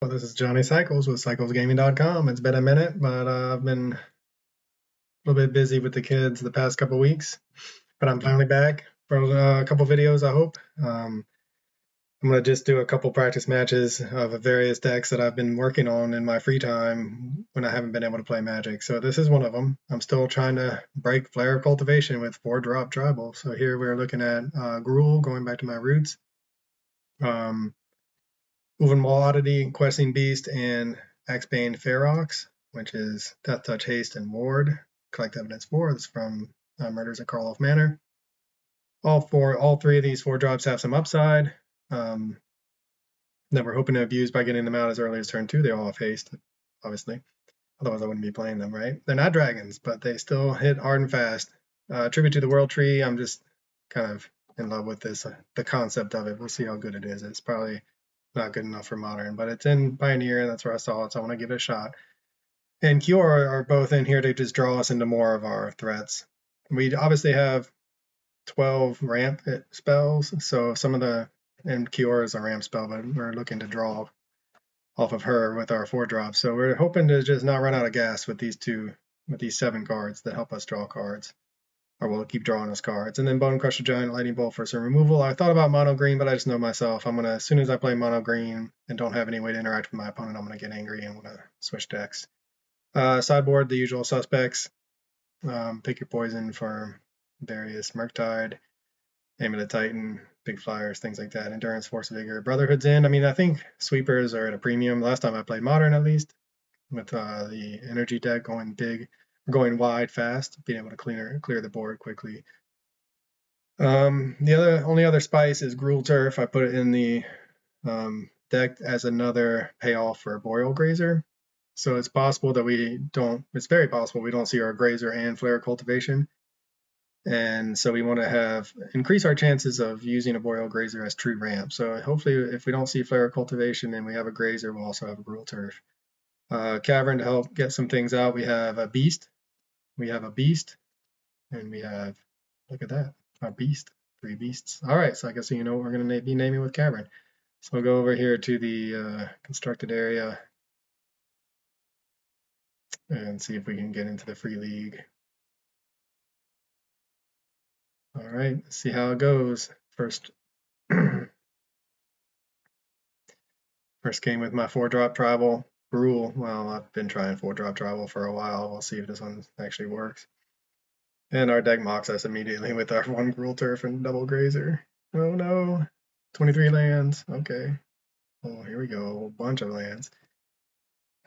Well, this is Johnny Cycles with CyclesGaming.com. It's been a minute, but I've been a little bit busy with the kids the past couple weeks. But I'm finally back for a couple videos, I hope. I'm going to just do a couple practice matches of various decks that I've been working on in my free time when I haven't been able to play Magic. So this is one of them. I'm still trying to break Flare of Cultivation with 4-drop Tribal. So here we're looking at Gruul, going back to my roots. Yawgmoth Oddity, Questing Beast, and Axebane Ferox, which is Death Touch, Haste, and Ward. Collect Evidence 4. This is from Murders at Karloff Manor. All three of these 4 drops have some upside that we're hoping to abuse by getting them out as early as turn 2. They all have haste, obviously. Otherwise, I wouldn't be playing them, right? They're not dragons, but they still hit hard and fast. Tribute to the World Tree. I'm just kind of in love with this, the concept of it. We'll see how good it is. It's probably not good enough for Modern, but it's in Pioneer, and that's where I saw it, so I want to give it a shot. And Cure are both in here to just draw us into more of our threats. We obviously have 12 ramp spells, so some of the, and Cure is a ramp spell, but we're looking to draw off of her with our 4 drops. So we're hoping to just not run out of gas with these 7 cards that help us draw cards. Or we'll keep drawing us cards. And then Bone Crusher Giant, Lightning Bolt for some removal. I thought about mono green, but I just know myself. I'm gonna, as soon as I play mono green and don't have any way to interact with my opponent, I'm gonna get angry and wanna switch decks. Sideboard, the usual suspects. Pick your poison for various Murktide, Amulet Titan, Big Flyers, things like that. Endurance, Force of Vigor, Brotherhood's in. I mean, I think sweepers are at a premium. Last time I played Modern, at least, with the energy deck going big, going wide fast, being able to clear the board quickly. The only other spice is Gruul Turf. I put it in the deck as another payoff for Boreal Grazer. So it's possible that it's very possible we don't see our Grazer and Flare Cultivation. And so we want to increase our chances of using a Boreal Grazer as true ramp. So hopefully if we don't see Flare Cultivation and we have a Grazer, we'll also have a Gruul Turf. Cavern to help get some things out. We have a Beast. And we have, look at that, a Beast. 3 beasts. All right, so I guess you know what we're going to be naming with Cavern. So we'll go over here to the constructed area and see if we can get into the free league. All right, let's see how it goes. First game with my 4-drop tribal Gruul. Well, I've been trying 4-drop tribal for a while. We'll see if this one actually works. And our deck mocks us immediately with our 1 Gruul Turf and double Grazer. Oh no, 23 lands. Okay. Oh, here we go. A bunch of lands.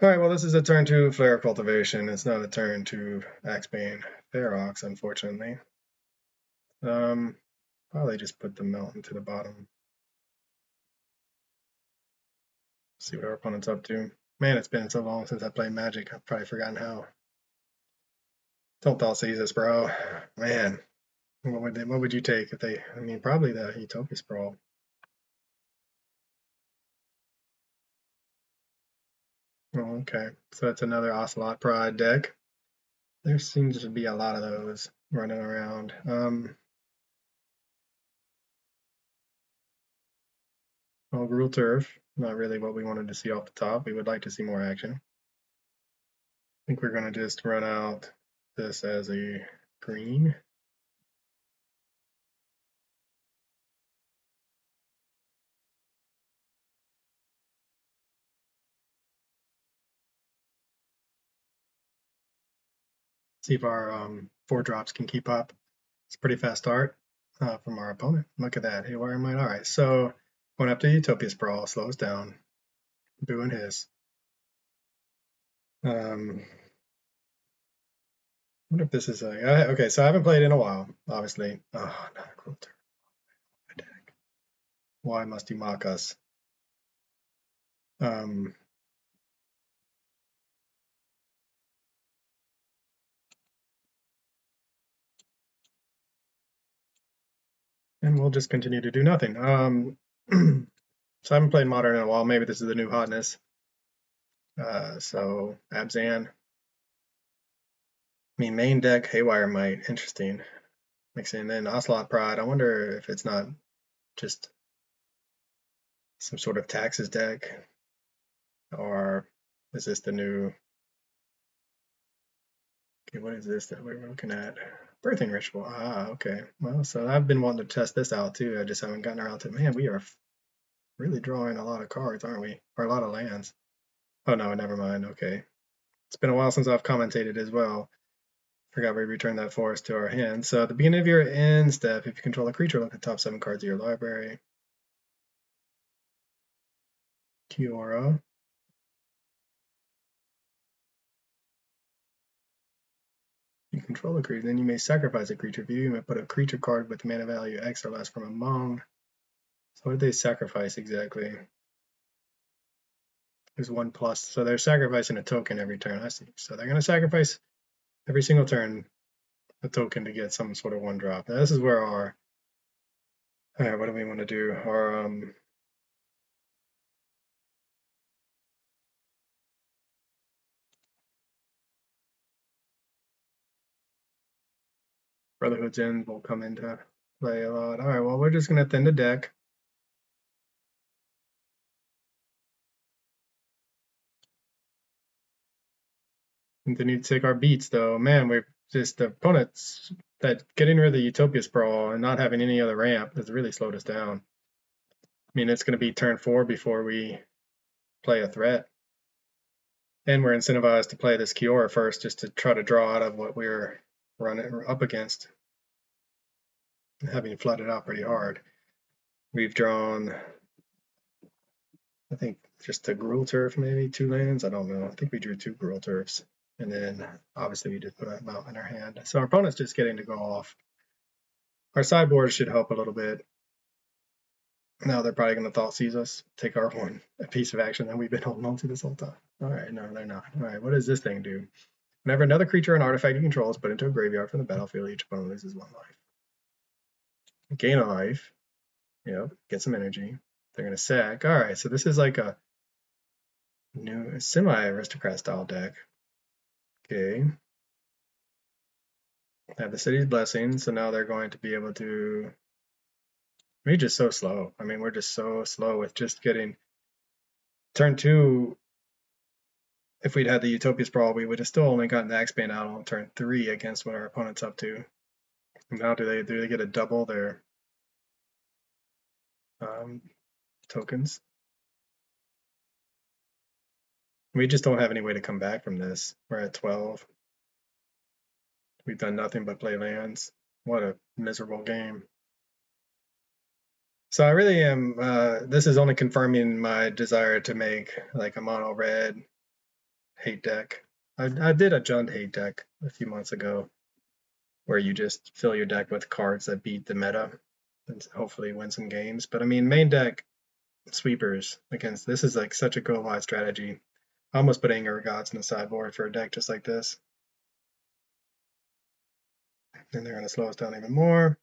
All right, well, this is a turn 2 Flare Cultivation. It's not a turn 2 Axebane Ferox, unfortunately. Probably just put the Mountain to the bottom. See what our opponent's up to. Man, it's been so long since I played Magic. I've probably forgotten how. Don't Thoughtseize, bro. Man, what would you take if they? I mean, probably the Utopia Sprawl. Oh, okay, so that's another Ocelot Pride deck. There seems to be a lot of those running around. Well, Gruul Turf, not really what we wanted to see off the top. We would like to see more action. I think we're going to just run out this as a green. See if our 4 drops can keep up. It's a pretty fast start from our opponent. Look at that. Haywire Might. All right, so going up to Utopia Sprawl, slows down. Boo and hiss. Wonder if this is a okay. So I haven't played in a while, obviously. Oh, not a Gruul Turf. Why must you mock us? And we'll just continue to do nothing. So I haven't played Modern in a while. Maybe this is the new hotness. So Abzan. I mean, main deck, Haywire Might. Interesting. Mixing in Ocelot Pride. I wonder if it's not just some sort of taxes deck. Or is this the new? Okay, what is this that we're looking at? Birthing ritual. Ah, okay. Well, so I've been wanting to test this out too. I just haven't gotten around to it. Man, we are really drawing a lot of cards, aren't we? Or a lot of lands. Oh no, never mind. Okay. It's been a while since I've commentated as well. Forgot we returned that forest to our hand. So at the beginning of your end step, if you control a creature, look at the top 7 cards of your library. Kiora. You control a creature, then you may sacrifice a creature. If you may put a creature card with mana value X or less from among. So what did they sacrifice exactly? There's 1+. So they're sacrificing a token every turn. I see. So they're going to sacrifice every single turn a token to get some sort of 1-drop. Now this is where our, all right, what do we want to do? Our Brotherhood's End will come into play a lot. All right, well, we're just going to thin the deck. Continue to take our beats, though. Man, we're just the opponents that getting rid of the Utopia Sprawl and not having any other ramp has really slowed us down. I mean, it's going to be turn 4 before we play a threat. And we're incentivized to play this Kiora first just to try to draw out of what we're running up against. Having flooded out pretty hard. We've drawn, I think, just a Gruul turf, maybe 2 lands. I don't know. I think we drew 2 Gruul turfs. And then obviously we just put a mountain in our hand. So our opponent's just getting to go off. Our sideboard should help a little bit. Now they're probably going to thought seize us, take our one a piece of action that we've been holding on to this whole time. All right, no, they're not. All right, what does this thing do? Whenever another creature or an artifact you control is put into a graveyard from the battlefield, each opponent loses 1 life. Gain a life. Yep, get some energy. They're going to sack. All right, so this is like a new semi-aristocrat style deck. Okay. Have the city's blessing, so now they're going to be able to. We're just so slow. I mean, we're just so slow with just getting turn 2. If we'd had the Utopia Sprawl, we would have still only gotten the X-Band out on turn 3 against what our opponent's up to. And now do they get to double their tokens? We just don't have any way to come back from this. We're at 12. We've done nothing but play lands. What a miserable game. So I really am, this is only confirming my desire to make like a mono red hate deck. I did a Jund hate deck a few months ago where you just fill your deck with cards that beat the meta and hopefully win some games. But I mean, main deck sweepers against this is like such a go-wide strategy. I almost put Anger of Gods in the sideboard for a deck just like this. And they're going to slow us down even more.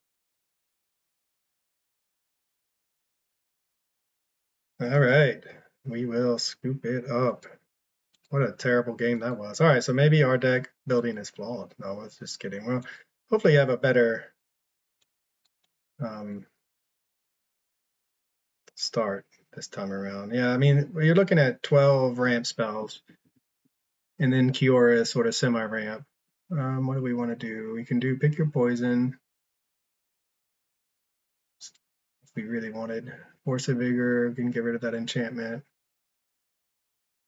All right, we will scoop it up. What a terrible game that was. All right, so maybe our deck building is flawed. No, I was just kidding. Well, hopefully you have a better start this time around. Yeah, I mean, you're looking at 12 ramp spells, and then Kiora is sort of semi-ramp. What do we want to do? We can do pick your poison. If we really wanted Force of Vigor, we can get rid of that enchantment.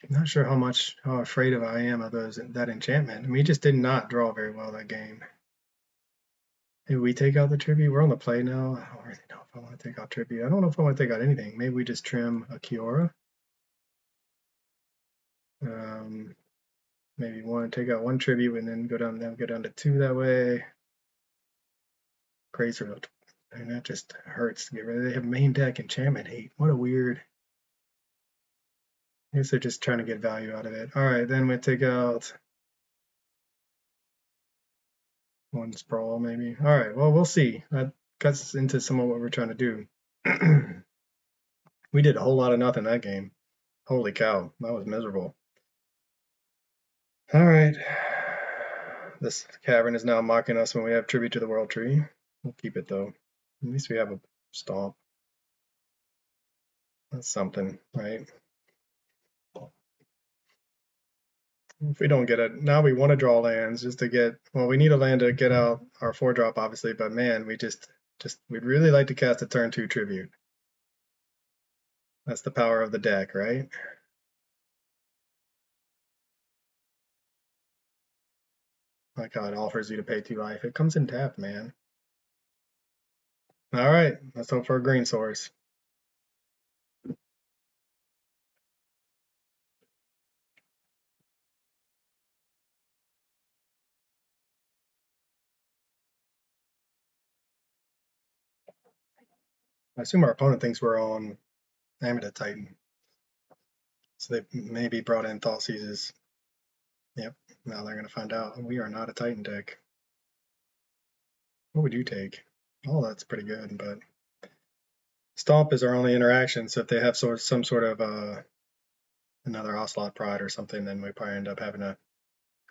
I'm not sure how afraid of I am of that enchantment. I mean, we just did not draw very well that game. Maybe we take out the tribute. We're on the play now. I don't really know if I want to take out tribute. I don't know if I want to take out anything. Maybe we just trim a Kiora. Maybe want to take out 1 tribute and then go down to 2 that way. Grazer, and that just hurts to get rid of. They have main deck enchantment hate. What a weird. I guess they're just trying to get value out of it. All right, then we take out 1 sprawl maybe. All right, well, we'll see. That cuts into some of what we're trying to do. We did a whole lot of nothing that game. Holy cow, that was miserable. All right. This cavern is now mocking us when we have tribute to the world tree. We'll keep it though. At least we have a stomp. That's something, right? If we don't get it, now we want to draw lands just to get, well, we need a land to get out our 4-drop, obviously, but man, we'd really like to cast a turn 2 tribute. That's the power of the deck, right? Like how it offers you to pay 2 life. It comes in tapped, man. All right, let's hope for a green source. I assume our opponent thinks we're on Amulet Titan. So they maybe brought in Thought Seizes. Yep, now they're going to find out we are not a Titan deck. What would you take? Oh, that's pretty good, but Stomp is our only interaction, so if they have some sort of another Ocelot Pride or something, then we probably end up having to,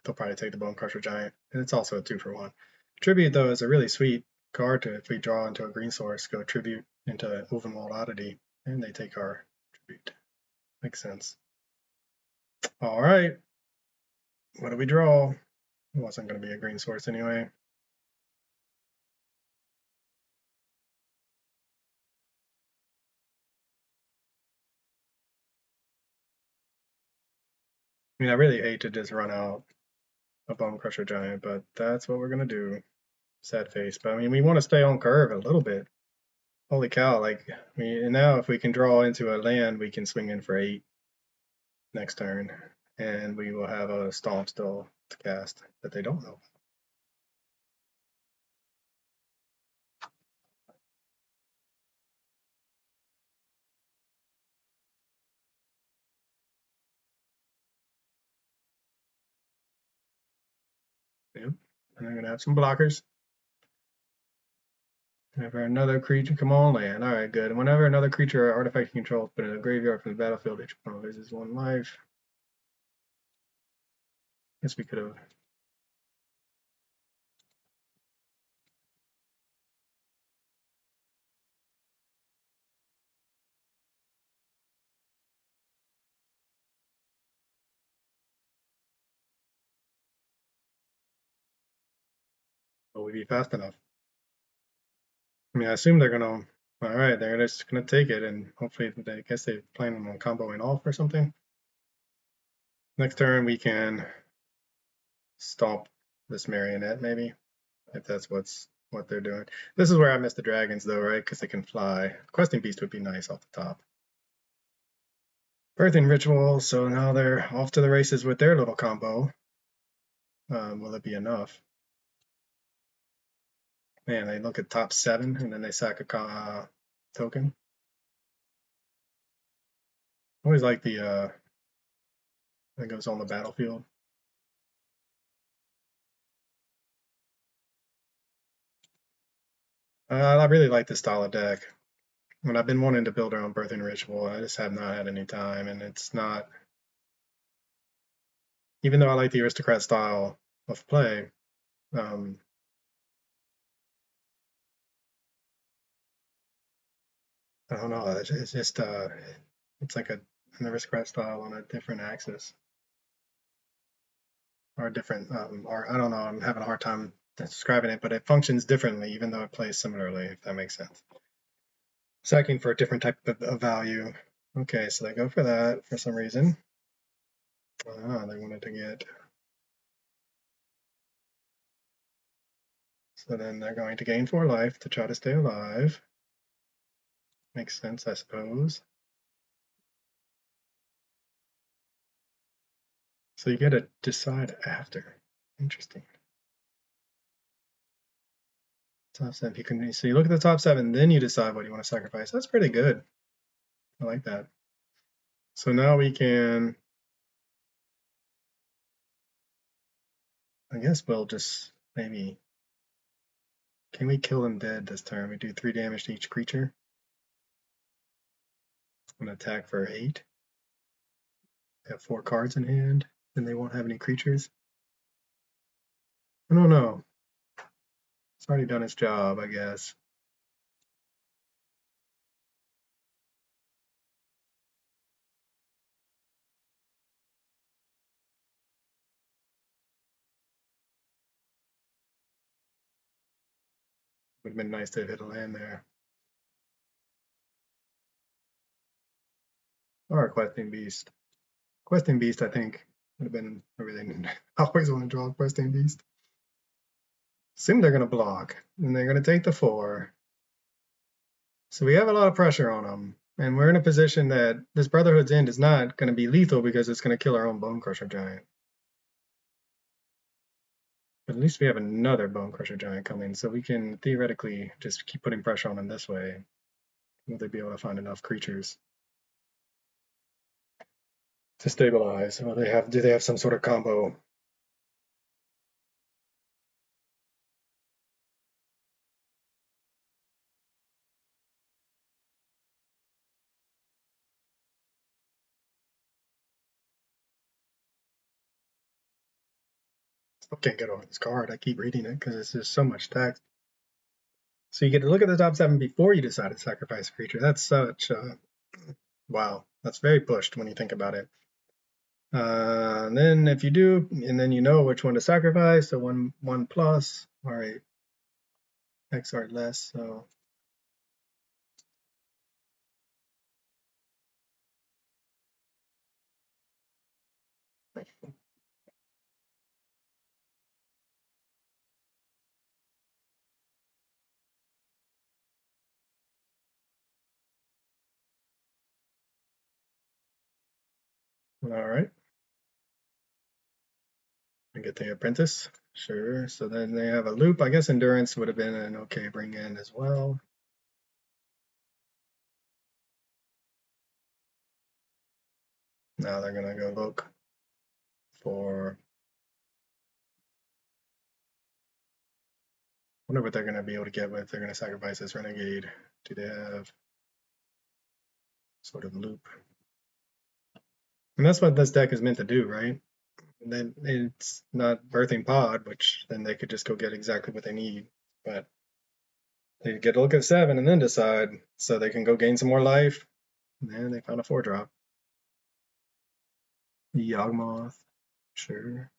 they'll probably take the Bone Crusher Giant, and it's also a 2-for-1. Tribute, though, is a really sweet card to, if we draw into a green source, go Tribute into Ulvenwald Oddity, and they take our Tribute. Makes sense. All right. What do we draw? It wasn't going to be a green source anyway. I mean, I really hate to just run out a Bone Crusher Giant, but that's what we're going to do. Sad face. But I mean, we want to stay on curve a little bit. Holy cow, like, I mean, now if we can draw into a land, we can swing in for 8 next turn, and we will have a Stomp still to cast that they don't know. Yep. And they're going to have some blockers. Whenever another creature, come on land. All right, good. Whenever another creature or artifact you control is put in a graveyard from the battlefield, each opponent loses 1 life. Guess we could have. Will we be fast enough? I mean, I assume they're gonna. All right, they're just gonna take it, and hopefully, I guess they plan on comboing off or something. Next turn, we can stomp this marionette, maybe, if that's what they're doing. This is where I miss the dragons, though, right? Because they can fly. Questing beast would be nice off the top. Birthing ritual. So now they're off to the races with their little combo. Will it be enough? Man, they look at top 7 and then they sack a token. I always like the that goes on the battlefield. I really like this style of deck. When I've been wanting to build our own birthing ritual, I just have not had any time, and it's not. Even though I like the aristocrat style of play, I don't know. It's just it's like an aristocrat style on a different axis or a different or I don't know. I'm having a hard time describing it, but it functions differently, even though it plays similarly. If that makes sense. Sacking for a different type of value. Okay, so they go for that for some reason. They wanted to get. So then they're going to gain 4 life to try to stay alive. Makes sense, I suppose. So you get to decide after. Interesting. Top 7. You can, so you look at the top 7, then you decide what you want to sacrifice. That's pretty good. I like that. So now we can. I guess we'll just maybe. Can we kill them dead this turn? We do 3 damage to each creature. And attack for 8. They have 4 cards in hand. Then they won't have any creatures. I don't know. It's already done its job, I guess. Would have been nice to hit a land there. Or a Questing Beast. Questing Beast, I think, would have been everything. I always want to draw a Questing Beast. Assume they're going to block, and they're going to take the 4. So we have a lot of pressure on them. And we're in a position that this Brotherhood's End is not going to be lethal because it's going to kill our own Bone Crusher Giant. But at least we have another Bone Crusher Giant coming, so we can theoretically just keep putting pressure on them this way. Will they be able to find enough creatures to stabilize? Well, do they have some sort of combo? Still can't get over this card. I keep reading it because it's just so much text. So you get to look at the top 7 before you decide to sacrifice a creature. That's such wow. That's very pushed when you think about it. And then if you do, and then you know which one to sacrifice, so 1 plus, all right, X or less, so all right. And get the apprentice, sure. So then they have a loop. I guess endurance would have been an okay bring in as well. Now they're gonna go look for. Wonder what they're gonna be able to get with. They're gonna sacrifice this renegade. Do they have sort of loop? And that's what this deck is meant to do, right? And then it's not birthing pod, which then they could just go get exactly what they need. But they get a look at 7 and then decide, so they can go gain some more life. And they found a 4-drop. Yawgmoth, sure,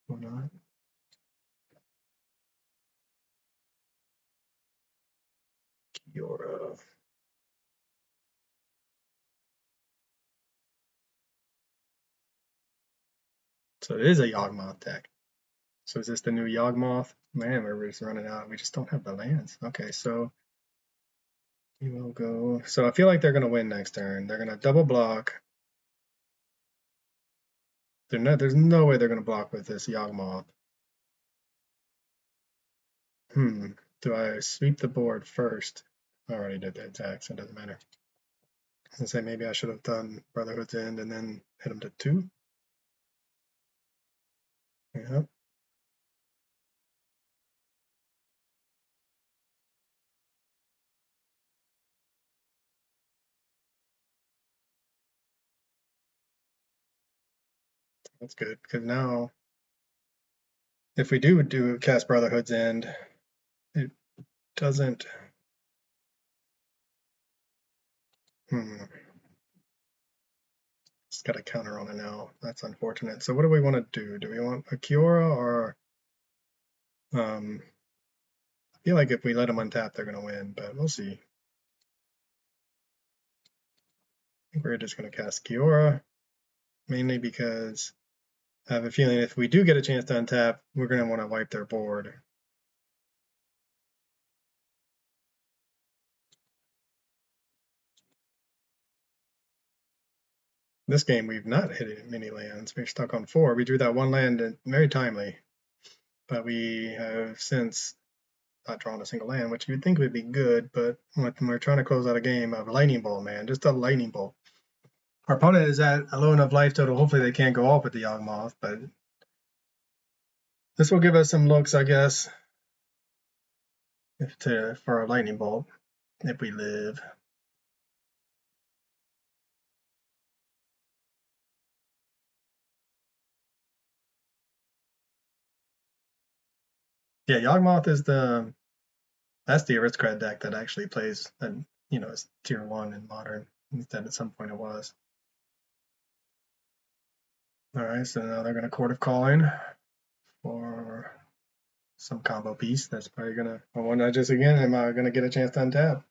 why not? Kiora. So it is a Yawgmoth deck. So is this the new Yawgmoth? Man, we're just running out. We just don't have the lands. Okay, so we will go. So I feel like they're going to win next turn. They're going to double block. There's no way they're going to block with this Yawgmoth. Do I sweep the board first? I already did the attack, so it doesn't matter. I was going to say maybe I should have done Brotherhood's End and then hit him to 2. Yep. That's good, because now if we do cast Brotherhood's End, it doesn't. It's got a counter on it now. That's unfortunate. So what do we want to do? Do we want a Kiora or I feel like if we let them untap, they're going to win, but we'll see. I think we're just going to cast Kiora, mainly because I have a feeling if we do get a chance to untap, we're going to want to wipe their board. This game, we've not hit many lands. We're stuck on 4. We drew that 1 land very timely, but we have since not drawn a single land, which you'd think would be good, but when we're trying to close out a game of Lightning Bolt, man, just a Lightning Bolt. Our opponent is at a low enough life total. Hopefully they can't go off with the Yawgmoth, but this will give us some looks, I guess, for a Lightning Bolt, if we live. Yeah, Yawgmoth is that's the aristocrat deck that actually plays, and is tier 1 in Modern. Instead, at some point it was. All right, so now they're going to Court of Calling for some combo piece. That's probably gonna. I wonder just again, am I gonna get a chance to untap?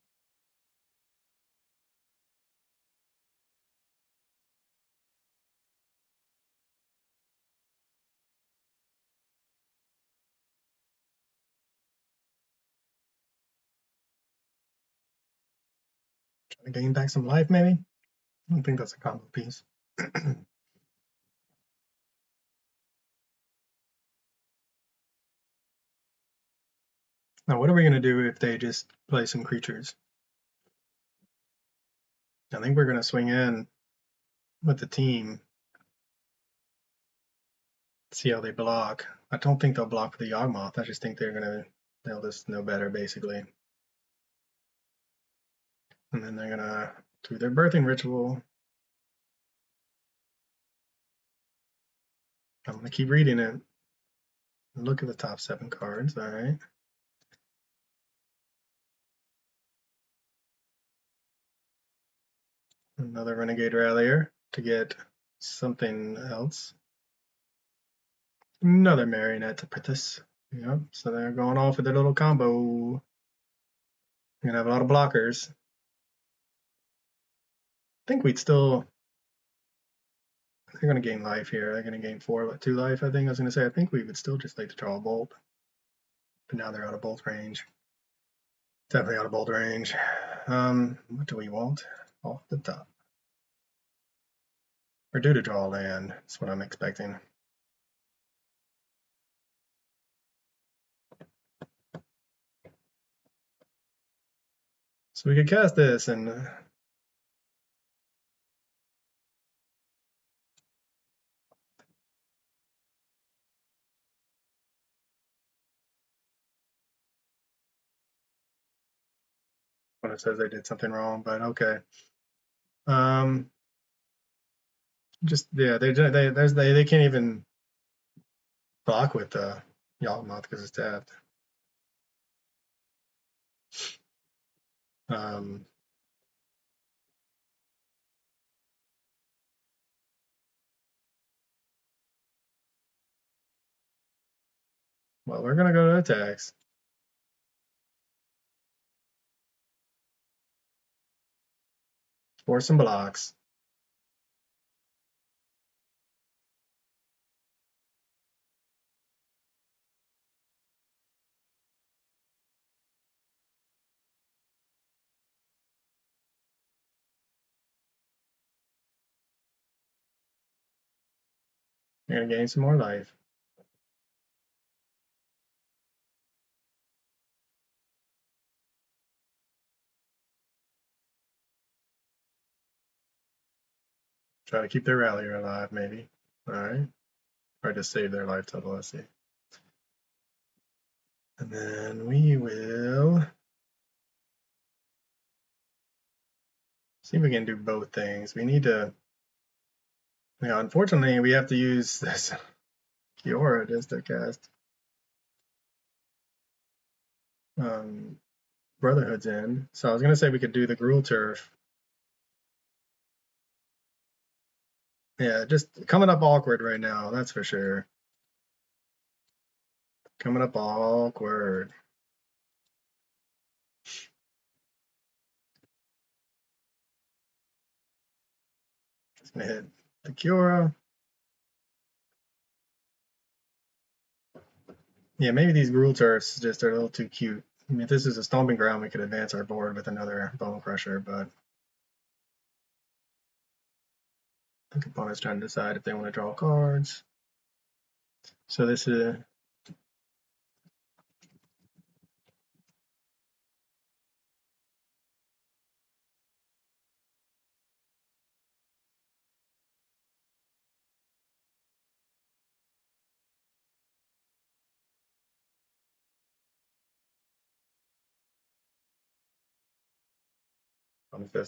Trying to gain back some life, maybe. I don't think that's a combo piece. Now, what are we gonna do if they just play some creatures? I think we're gonna swing in with the team, see how they block. I don't think they'll block with the Yawgmoth. I just think they'll just know better, basically. And then they're gonna do their birthing ritual. I'm gonna keep reading it. Look at the top 7 cards, all right. Another Renegade Rallier to get something else. Another Marionette to put this. Yep, so they're going off with their little combo. You're gonna have a lot of blockers. I think we'd still. They're gonna gain life here. They're gonna gain 2 life. I think I was gonna say. I think we would still just like to draw a bolt, but now they're out of bolt range. Definitely out of bolt range. What do we want off the top? We're due to draw a land. That's what I'm expecting. So we could cast this and when it says they did something wrong, but okay. Just yeah, they can't even block with Yawgmoth because it's tapped. Um, well, we're gonna go to attacks. For some blocks. You're gonna gain some more life. Try to keep their rallier alive, maybe. All right. Or just save their life total. Let's see. And then we will see if we can do both things. We need to. Yeah, unfortunately, we have to use this Kiora just to cast Brotherhood's End. So I was gonna say we could do the Gruul Turf. Yeah, just coming up awkward right now, that's for sure. Coming up awkward. Just gonna hit the Kiora. Yeah, maybe these Gruul Turfs just are a little too cute. I mean, if this is a Stomping Ground, we could advance our board with another Bone Crusher, but the opponent's trying to decide if they want to draw cards. So this is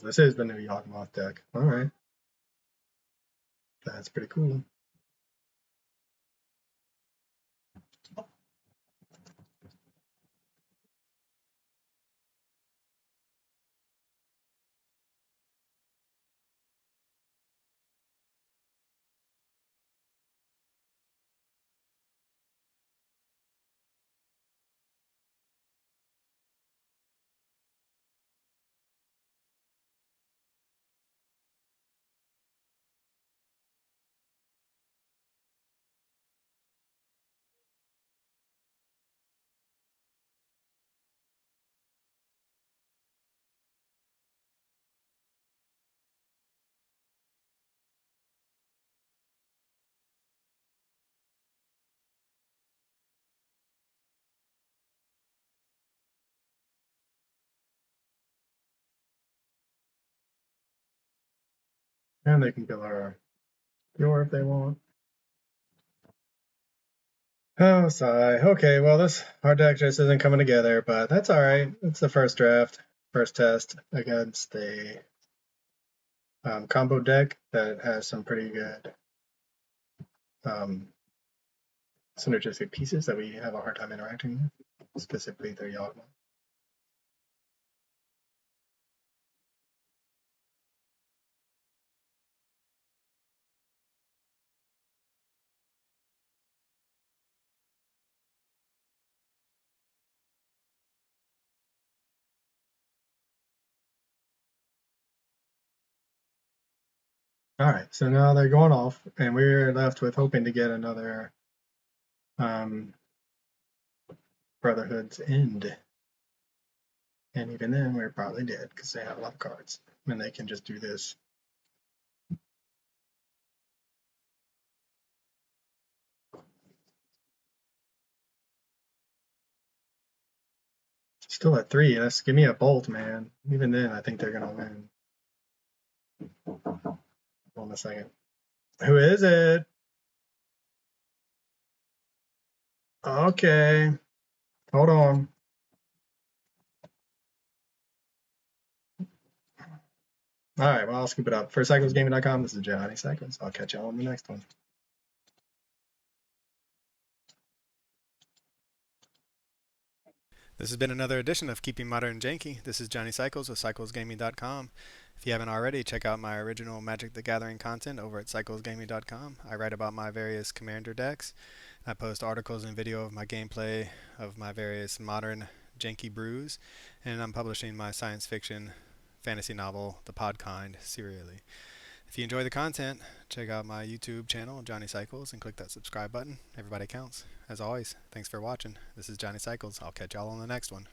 this is the new Yawgmoth deck. All right, that's pretty cool. And they can kill our Yor if they want. Oh, sigh. Okay, well, this hard deck just isn't coming together, but that's alright. It's the first draft, first test against a combo deck that has some pretty good synergistic pieces that we have a hard time interacting with, specifically the Yawgmoth. Alright, so now they're going off, and we're left with hoping to get another Brotherhood's End. And even then, we're probably dead, because they have a lot of cards, and they can just do this. Still at 3, let's give me a bolt, man. Even then, I think they're gonna win. Hold on a second. Who is it? Okay. Hold on. Alright, well, I'll scoop it up. For CyclesGaming.com, this is Johnny Cycles. I'll catch y'all on the next one. This has been another edition of Keeping Modern Janky. This is Johnny Cycles with CyclesGaming.com. If you haven't already, check out my original Magic the Gathering content over at CyclesGaming.com. I write about my various commander decks. I post articles and video of my gameplay of my various modern janky brews, and I'm publishing my science fiction fantasy novel, The Podkind, serially. If you enjoy the content, check out my YouTube channel, Johnny Cycles, and click that subscribe button. Everybody counts. As always, thanks for watching. This is Johnny Cycles. I'll catch y'all on the next one.